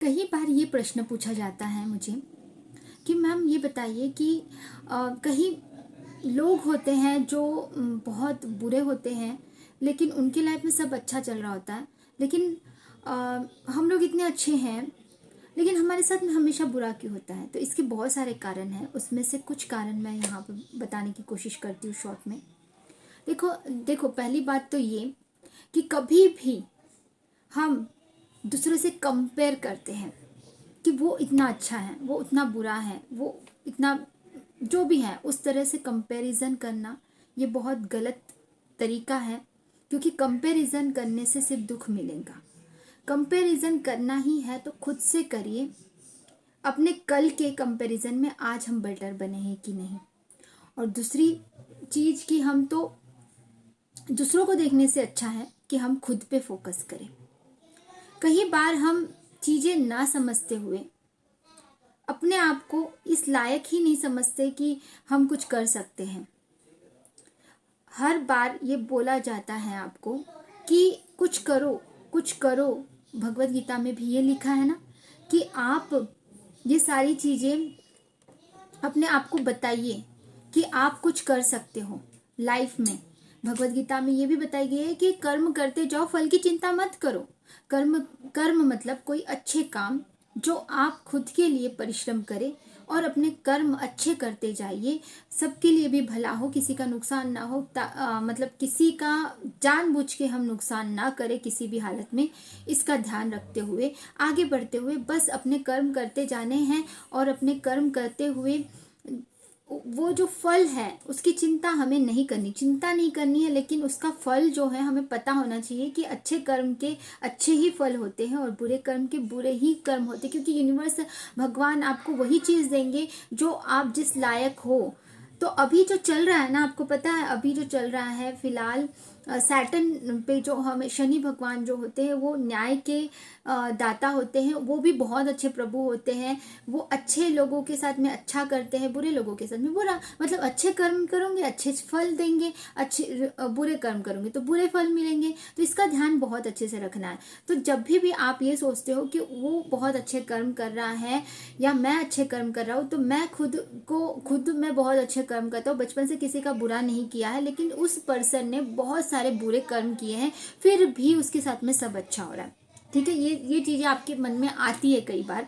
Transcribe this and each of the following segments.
कई बार ये प्रश्न पूछा जाता है मुझे कि मैम ये बताइए कि कहीं लोग होते हैं जो बहुत बुरे होते हैं, लेकिन उनकी लाइफ में सब अच्छा चल रहा होता है। लेकिन अ, हम लोग इतने अच्छे हैं, लेकिन हमारे साथ में हमेशा बुरा क्यों होता है? तो इसके बहुत सारे कारण हैं। उसमें से कुछ कारण मैं यहाँ पर बताने की कोशिश करती हूँ शॉर्ट में। देखो देखो, पहली बात तो ये कि कभी भी हम दूसरों से कंपेयर करते हैं कि वो इतना अच्छा है, वो उतना बुरा है, वो इतना जो भी है, उस तरह से कंपैरिजन करना ये बहुत गलत तरीका है। क्योंकि कंपैरिजन करने से सिर्फ दुख मिलेगा। कंपैरिजन करना ही है तो खुद से करिए। अपने कल के कंपैरिजन में आज हम बेटर बने हैं कि नहीं। और दूसरी चीज कि हम तो दूसरों को देखने से अच्छा है कि हम खुद पे फोकस करें। कई बार हम चीजें ना समझते हुए अपने आप को इस लायक ही नहीं समझते कि हम कुछ कर सकते हैं। हर बार ये बोला जाता है आपको कि कुछ करो, कुछ करो। भगवत गीता में भी ये लिखा है ना कि आप ये सारी चीजें अपने आप को बताइए कि आप कुछ कर सकते हो लाइफ में। भगवत गीता में ये भी बताई गई है कि कर्म करते जाओ, फल की चिंता मत करो। कर्म कर्म मतलब कोई अच्छे काम जो आप खुद के लिए परिश्रम करें और अपने कर्म अच्छे करते जाइए। सबके लिए भी भला हो, किसी का नुकसान ना हो, मतलब किसी का जानबूझ के हम नुकसान ना करें किसी भी हालत में। इसका ध्यान रखते हुए आगे बढ़ते हुए बस अपने कर्म करते जाने हैं। और अपने कर्म करते हुए वो जो फल है उसकी चिंता हमें नहीं करनी, चिंता नहीं करनी है, लेकिन उसका फल जो है हमें पता होना चाहिए कि अच्छे कर्म के अच्छे ही फल होते हैं और बुरे कर्म के बुरे ही कर्म होते हैं। क्योंकि यूनिवर्स, भगवान आपको वही चीज़ देंगे जो आप जिस लायक हो। तो अभी जो चल रहा है ना, आपको पता है अभी जो चल रहा है फिलहाल, सैटर्न पे जो हमें शनि भगवान जो होते हैं वो न्याय के दाता होते हैं। वो भी बहुत अच्छे प्रभु होते हैं। वो अच्छे लोगों के साथ में अच्छा करते हैं, बुरे लोगों के साथ में बुरा। मतलब अच्छे कर्म करोगे अच्छे फल देंगे, अच्छे बुरे कर्म करोगे तो बुरे फल मिलेंगे। तो इसका ध्यान बहुत अच्छे से रखना है। तो जब भी आप ये सोचते हो कि वो बहुत अच्छे कर्म कर रहा है या मैं अच्छे कर्म कर रहा हूँ, तो मैं खुद मैं बहुत अच्छे कर्म करता हूँ, बचपन से किसी का बुरा नहीं किया है, लेकिन उस पर्सन ने बहुत सारे बुरे कर्म किए हैं, फिर भी उसके साथ में सब अच्छा हो रहा है। ठीक है, ये चीजें आपके मन में आती है, कई बार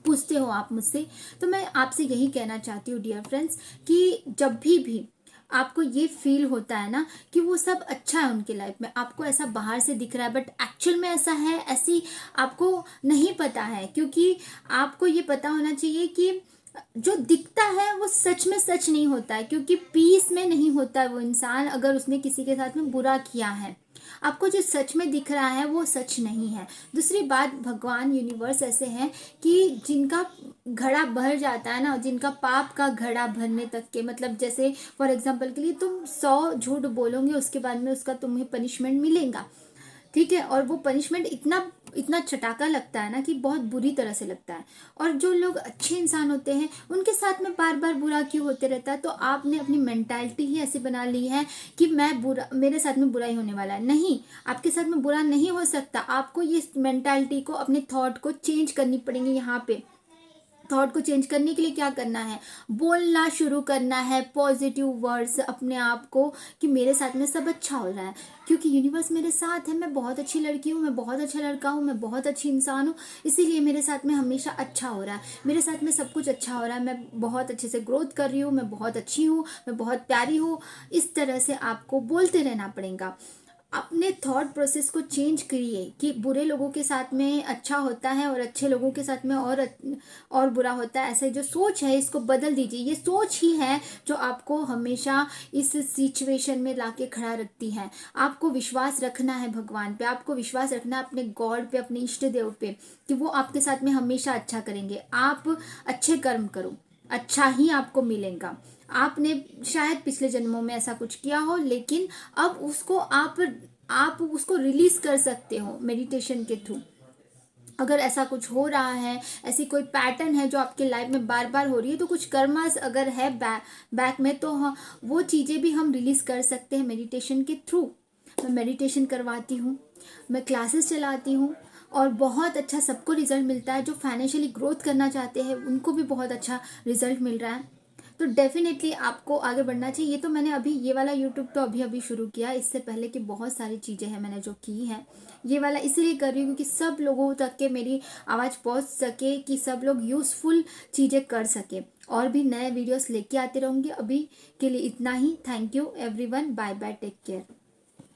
पूछते हो आप मुझसे। तो मैं आपसे यही कहना चाहती हूँ डियर फ्रेंड्स कि जब भी आपको ये फील होता है ना कि वो सब अच्छा है उनके लाइफ में, आपको ऐसा बाहर से दिख रहा है बट एक्चुअल में ऐसा है, ऐसी आपको नहीं पता है। क्योंकि आपको ये पता होना चाहिए कि जो दिखता है वो सच में सच नहीं होता है। क्योंकि पीस में नहीं होता है वो इंसान अगर उसने किसी के साथ में बुरा किया है। आपको जो सच में दिख रहा है वो सच नहीं है। दूसरी बात, भगवान यूनिवर्स ऐसे हैं कि जिनका घड़ा भर जाता है ना, जिनका पाप का घड़ा भरने तक के, मतलब जैसे फॉर एग्जाम्पल के लिए तुम 100 झूठ बोलोगे, उसके बाद में उसका तुम्हें पनिशमेंट मिलेगा। ठीक है, और वो पनिशमेंट इतना इतना चटाका लगता है ना कि बहुत बुरी तरह से लगता है। और जो लोग अच्छे इंसान होते हैं उनके साथ में बार बार बुरा क्यों होते रहता है? तो आपने अपनी मेंटालिटी ही ऐसी बना ली है कि मैं बुरा, मेरे साथ में बुरा ही होने वाला है। नहीं, आपके साथ में बुरा नहीं हो सकता। आपको ये मेंटालिटी को, अपने थॉट को चेंज करनी पड़ेंगी। यहाँ पे थॉट को चेंज करने के लिए क्या करना है? बोलना शुरू करना है पॉजिटिव वर्ड्स अपने आप को कि मेरे साथ में सब अच्छा हो रहा है, क्योंकि यूनिवर्स मेरे साथ है। मैं बहुत अच्छी लड़की हूँ, मैं बहुत अच्छा लड़का हूँ, मैं बहुत अच्छी इंसान हूँ, इसीलिए मेरे साथ में हमेशा अच्छा हो रहा है। मेरे साथ में सब कुछ अच्छा हो रहा है। मैं बहुत अच्छे से ग्रोथ कर रही हूँ, मैं बहुत अच्छी हूँ, मैं बहुत प्यारी हूँ। इस तरह से आपको बोलते रहना पड़ेगा। अपने थॉट प्रोसेस को चेंज करिए कि बुरे लोगों के साथ में अच्छा होता है और अच्छे लोगों के साथ में और बुरा होता है। ऐसे जो सोच है इसको बदल दीजिए। ये सोच ही है जो आपको हमेशा इस सिचुएशन में लाके खड़ा रखती है। आपको विश्वास रखना है भगवान पे, आपको विश्वास रखना है अपने गॉड पे, अपने इष्ट देव पे, कि वो आपके साथ में हमेशा अच्छा करेंगे। आप अच्छे कर्म करो, अच्छा ही आपको मिलेगा। आपने शायद पिछले जन्मों में ऐसा कुछ किया हो, लेकिन अब उसको आप उसको रिलीज कर सकते हो मेडिटेशन के थ्रू। अगर ऐसा कुछ हो रहा है, ऐसी कोई पैटर्न है जो आपके लाइफ में बार बार हो रही है, तो कुछ कर्मास अगर है बैक में, तो वो चीजें भी हम रिलीज कर सकते हैं मेडिटेशन के थ्रू। मैं मेडिटेशन करवाती हूँ, मैं क्लासेस चलाती हूँ, और बहुत अच्छा सबको रिजल्ट मिलता है। जो फाइनेंशियली ग्रोथ करना चाहते हैं उनको भी बहुत अच्छा रिजल्ट मिल रहा है। तो डेफिनेटली आपको आगे बढ़ना चाहिए। ये तो मैंने अभी ये वाला यूट्यूब तो अभी अभी शुरू किया, इससे पहले की बहुत सारी चीज़ें हैं मैंने जो की हैं। ये वाला इसीलिए कर रही हूँ क्योंकि सब लोगों तक के मेरी आवाज़ पहुँच सके, कि सब लोग यूज़फुल चीज़ें कर सके। और भी नए वीडियोस लेके आती रहूँगी। अभी के लिए इतना ही। Thank you everyone, bye bye, take care.